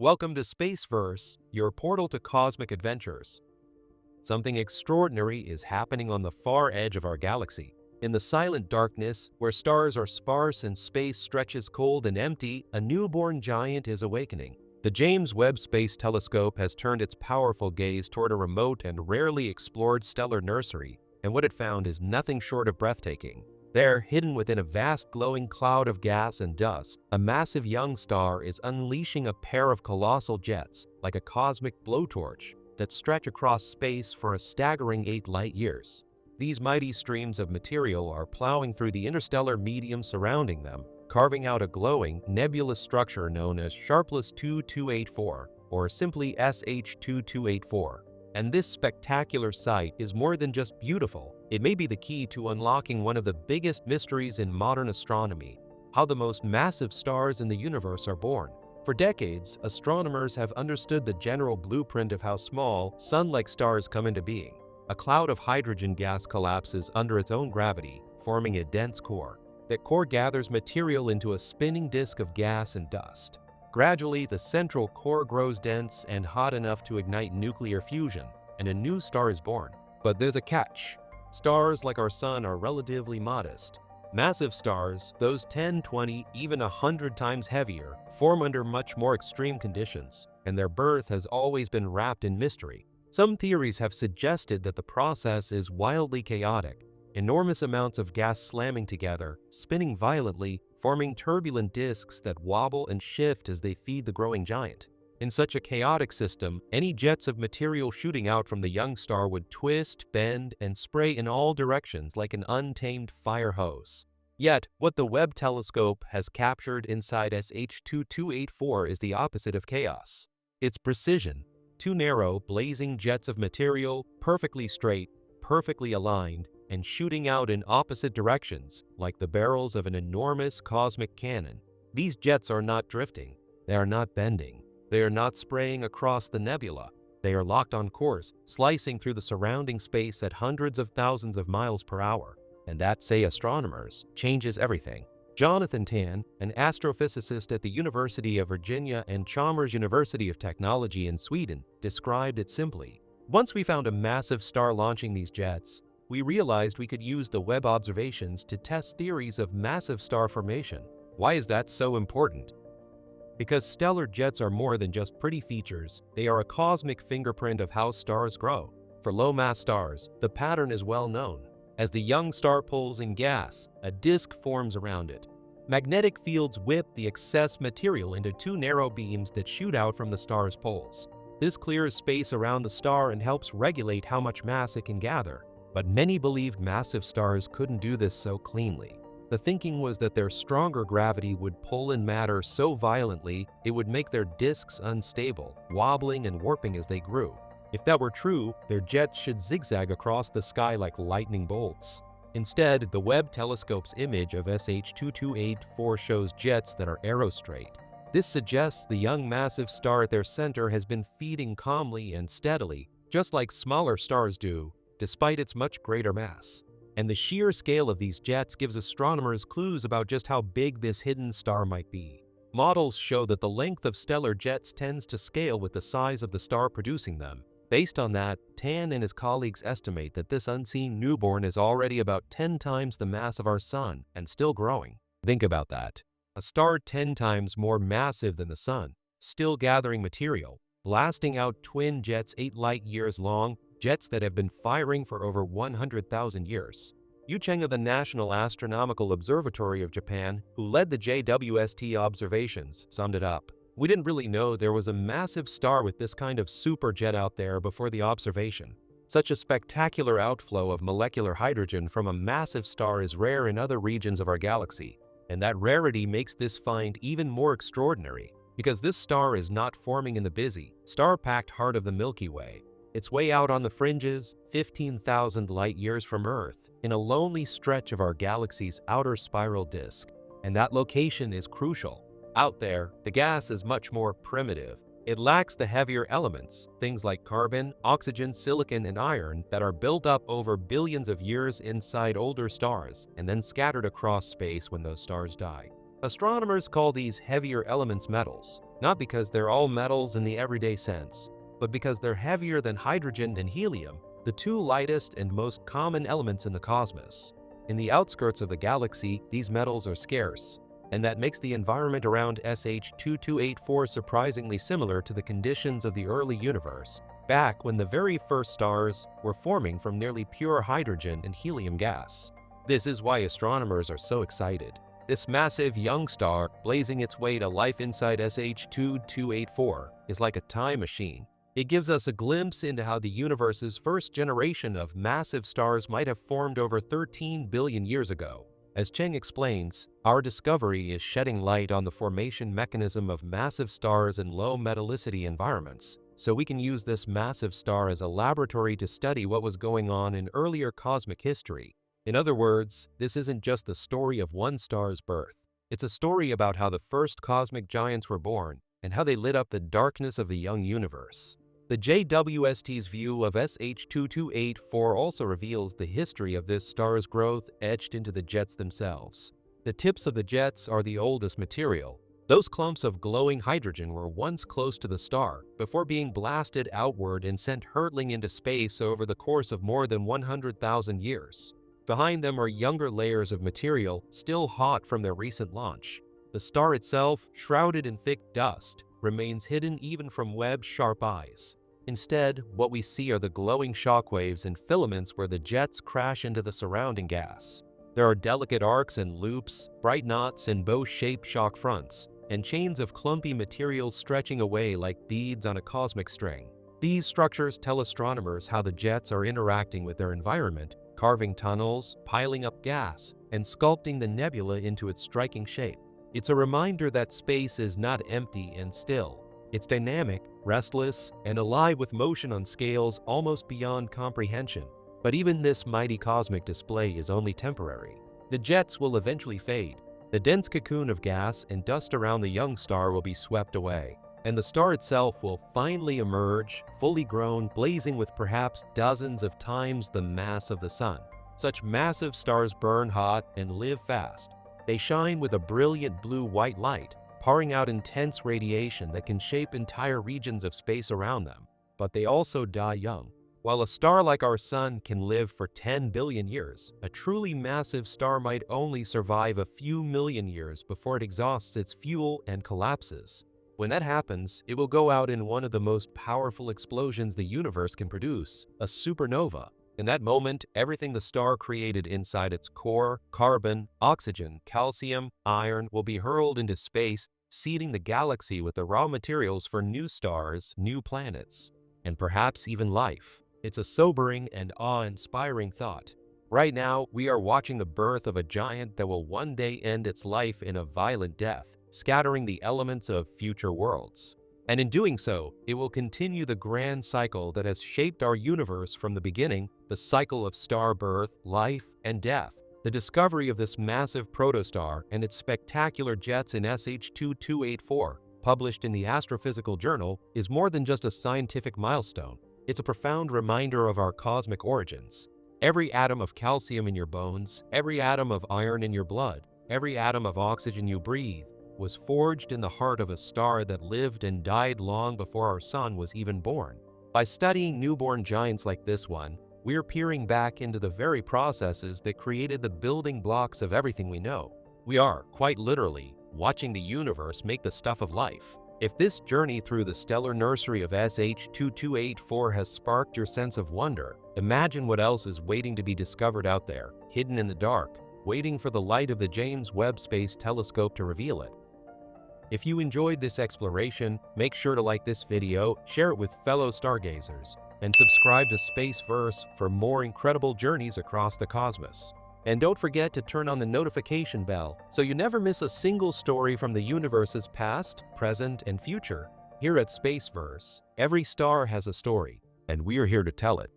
Welcome to Spaceverse, your portal to cosmic adventures. Something extraordinary is happening on the far edge of our galaxy. In the silent darkness, where stars are sparse and space stretches cold and empty, a newborn giant is awakening. The James Webb Space Telescope has turned its powerful gaze toward a remote and rarely explored stellar nursery, and what it found is nothing short of breathtaking. There, hidden within a vast glowing cloud of gas and dust, a massive young star is unleashing a pair of colossal jets, like a cosmic blowtorch, that stretch across space for a staggering 8 light-years. These mighty streams of material are plowing through the interstellar medium surrounding them, carving out a glowing, nebulous structure known as Sharpless 2284, or simply SH2284. And this spectacular sight is more than just beautiful. It may be the key to unlocking one of the biggest mysteries in modern astronomy: how the most massive stars in the universe are born. For decades, astronomers have understood the general blueprint of how small, sun-like stars come into being. A cloud of hydrogen gas collapses under its own gravity, forming a dense core. That core gathers material into a spinning disk of gas and dust. Gradually, the central core grows dense and hot enough to ignite nuclear fusion, and a new star is born. But there's a catch. Stars like our Sun are relatively modest. Massive stars, those 10, 20, even 100 times heavier, form under much more extreme conditions, and their birth has always been wrapped in mystery. Some theories have suggested that the process is wildly chaotic. Enormous amounts of gas slamming together, spinning violently, forming turbulent disks that wobble and shift as they feed the growing giant. In such a chaotic system, any jets of material shooting out from the young star would twist, bend, and spray in all directions like an untamed fire hose. Yet, what the Webb telescope has captured inside SH2284 is the opposite of chaos. It's precision. Two narrow, blazing jets of material, perfectly straight, perfectly aligned, and shooting out in opposite directions, like the barrels of an enormous cosmic cannon. These jets are not drifting. They are not bending. They are not spraying across the nebula. They are locked on course, slicing through the surrounding space at hundreds of thousands of miles per hour. And that, say astronomers, changes everything. Jonathan Tan, an astrophysicist at the University of Virginia and Chalmers University of Technology in Sweden, described it simply. Once we found a massive star launching these jets, we realized we could use the Webb observations to test theories of massive star formation. Why is that so important? Because stellar jets are more than just pretty features. They are a cosmic fingerprint of how stars grow. For low-mass stars, the pattern is well known. As the young star pulls in gas, a disk forms around it. Magnetic fields whip the excess material into two narrow beams that shoot out from the star's poles. This clears space around the star and helps regulate how much mass it can gather. But many believed massive stars couldn't do this so cleanly. The thinking was that their stronger gravity would pull in matter so violently it would make their disks unstable, wobbling and warping as they grew. If that were true, their jets should zigzag across the sky like lightning bolts. Instead, the Webb telescope's image of SH2284 shows jets that are aerostraight. This suggests the young massive star at their center has been feeding calmly and steadily, just like smaller stars do, despite its much greater mass. And the sheer scale of these jets gives astronomers clues about just how big this hidden star might be. Models show that the length of stellar jets tends to scale with the size of the star producing them. Based on that, Tan and his colleagues estimate that this unseen newborn is already about 10 times the mass of our Sun and still growing. Think about that. A star 10 times more massive than the Sun, still gathering material, blasting out twin jets 8 light-years long, jets that have been firing for over 100,000 years. Yu Cheng of the National Astronomical Observatory of Japan, who led the JWST observations, summed it up. We didn't really know there was a massive star with this kind of superjet out there before the observation. Such a spectacular outflow of molecular hydrogen from a massive star is rare in other regions of our galaxy, and that rarity makes this find even more extraordinary, because this star is not forming in the busy, star-packed heart of the Milky Way. It's way out on the fringes, 15,000 light-years from Earth, in a lonely stretch of our galaxy's outer spiral disk. And that location is crucial. Out there, the gas is much more primitive. It lacks the heavier elements, things like carbon, oxygen, silicon, and iron, that are built up over billions of years inside older stars and then scattered across space when those stars die. Astronomers call these heavier elements metals, not because they're all metals in the everyday sense, but because they're heavier than hydrogen and helium, the two lightest and most common elements in the cosmos. In the outskirts of the galaxy, these metals are scarce, and that makes the environment around SH2284 surprisingly similar to the conditions of the early universe, back when the very first stars were forming from nearly pure hydrogen and helium gas. This is why astronomers are so excited. This massive young star, blazing its way to life inside SH2284, is like a time machine. It gives us a glimpse into how the universe's first generation of massive stars might have formed over 13 billion years ago. As Cheng explains, our discovery is shedding light on the formation mechanism of massive stars in low metallicity environments, so we can use this massive star as a laboratory to study what was going on in earlier cosmic history. In other words, this isn't just the story of one star's birth. It's a story about how the first cosmic giants were born and how they lit up the darkness of the young universe. The JWST's view of SH2284 also reveals the history of this star's growth etched into the jets themselves. The tips of the jets are the oldest material. Those clumps of glowing hydrogen were once close to the star before being blasted outward and sent hurtling into space over the course of more than 100,000 years. Behind them are younger layers of material still hot from their recent launch. The star itself, shrouded in thick dust, remains hidden even from Webb's sharp eyes. Instead, what we see are the glowing shockwaves and filaments where the jets crash into the surrounding gas. There are delicate arcs and loops, bright knots and bow-shaped shock fronts, and chains of clumpy material stretching away like beads on a cosmic string. These structures tell astronomers how the jets are interacting with their environment, carving tunnels, piling up gas, and sculpting the nebula into its striking shape. It's a reminder that space is not empty and still. It's dynamic, restless, and alive with motion on scales almost beyond comprehension. But even this mighty cosmic display is only temporary. The jets will eventually fade. The dense cocoon of gas and dust around the young star will be swept away, and the star itself will finally emerge, fully grown, blazing with perhaps dozens of times the mass of the sun. Such massive stars burn hot and live fast. They shine with a brilliant blue-white light, pouring out intense radiation that can shape entire regions of space around them. But they also die young. While a star like our sun can live for 10 billion years, a truly massive star might only survive a few million years before it exhausts its fuel and collapses. When that happens, it will go out in one of the most powerful explosions the universe can produce, a supernova. In that moment, everything the star created inside its core, carbon, oxygen, calcium, iron, will be hurled into space, seeding the galaxy with the raw materials for new stars, new planets, and perhaps even life. It's a sobering and awe-inspiring thought. Right now, we are watching the birth of a giant that will one day end its life in a violent death, scattering the elements of future worlds. And in doing so, it will continue the grand cycle that has shaped our universe from the beginning, the cycle of star birth, life, and death. The discovery of this massive protostar and its spectacular jets in SH2284, published in the Astrophysical Journal, is more than just a scientific milestone. It's a profound reminder of our cosmic origins. Every atom of calcium in your bones, every atom of iron in your blood, every atom of oxygen you breathe, was forged in the heart of a star that lived and died long before our sun was even born. By studying newborn giants like this one, we're peering back into the very processes that created the building blocks of everything we know. We are, quite literally, watching the universe make the stuff of life. If this journey through the stellar nursery of SH2284 has sparked your sense of wonder, imagine what else is waiting to be discovered out there, hidden in the dark, waiting for the light of the James Webb Space Telescope to reveal it. If you enjoyed this exploration, make sure to like this video, share it with fellow stargazers, and subscribe to Spaceverse for more incredible journeys across the cosmos. And don't forget to turn on the notification bell so you never miss a single story from the universe's past, present, and future. Here at Spaceverse, every star has a story, and we're here to tell it.